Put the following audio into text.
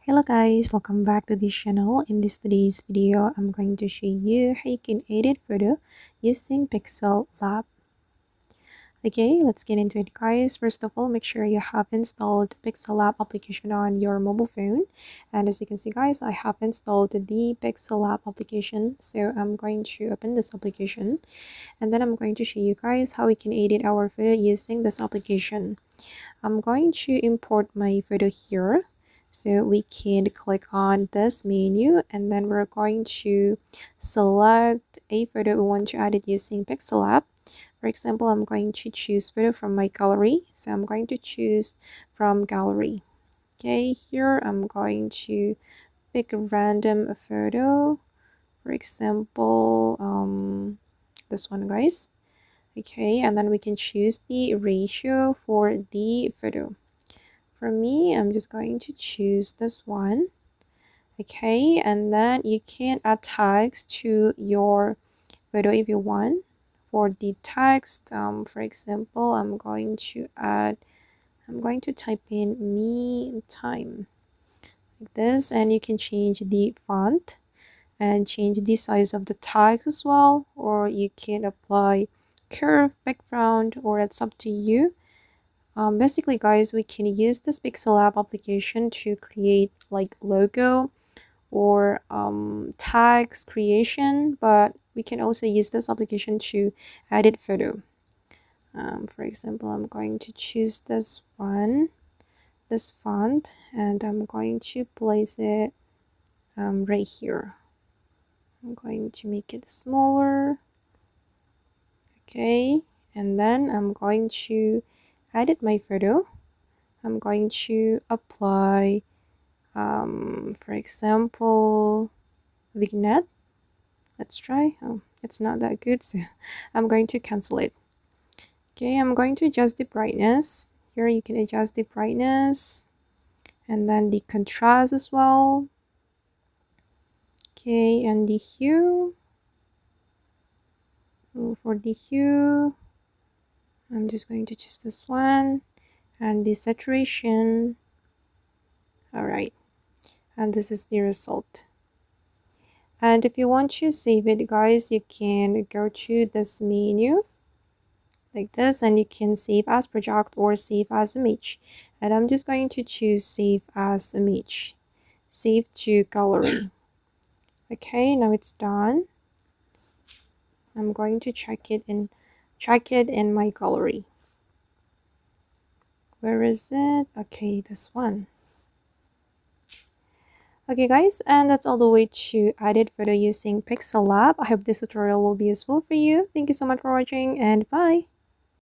Hello guys, welcome back to this channel. In today's video, I'm going to show you how you can edit photo using Pixellab. Okay, let's get into it guys. First of all, make sure you have installed Pixellab application on your mobile phone. And as you can see guys, I have installed the Pixellab application. So I'm going to open this application. And then I'm going to show you guys how we can edit our photo using this application. I'm going to import my photo here. So we can click on this menu and then we're going to select a photo we want to add it using Pixellab. For example, I'm going to choose photo from my gallery. So I'm going to choose from gallery. Okay, here I'm going to pick a random photo. For example, this one guys. Okay, and then we can choose the ratio for the photo. For me, I'm just going to choose this one. Okay, and then you can add tags to your photo if you want. For the text, for example, I'm going to type in me time like this, and you can change the font and change the size of the tags as well, or you can apply curve background, or it's up to you. Basically guys, we can use this Pixellab application to create like logo or tags creation, but we can also use this application to edit photo. For example, I'm going to choose this one, this font, and I'm going to place it right here. I'm going to make it smaller. Okay, and then I'm going to edit my photo. I'm going to apply, for example, vignette. Let's try. Oh, it's not that good, so I'm going to cancel it. Okay, I'm going to adjust the brightness. Here you can adjust the brightness and then the contrast as well. Okay, and the hue. For the hue, I'm just going to choose this one, and the saturation. Alright, and this is the result. And if you want to save it guys, you can go to this menu like this, and you can save as project or save as image. And I'm just going to choose save as image, save to gallery. Okay, now it's done. I'm going to check it in my gallery. Where is it? Okay, this one. Okay guys, and that's all the way to edit photo using Pixellab. I hope this tutorial will be useful for you. Thank you so much for watching, and bye.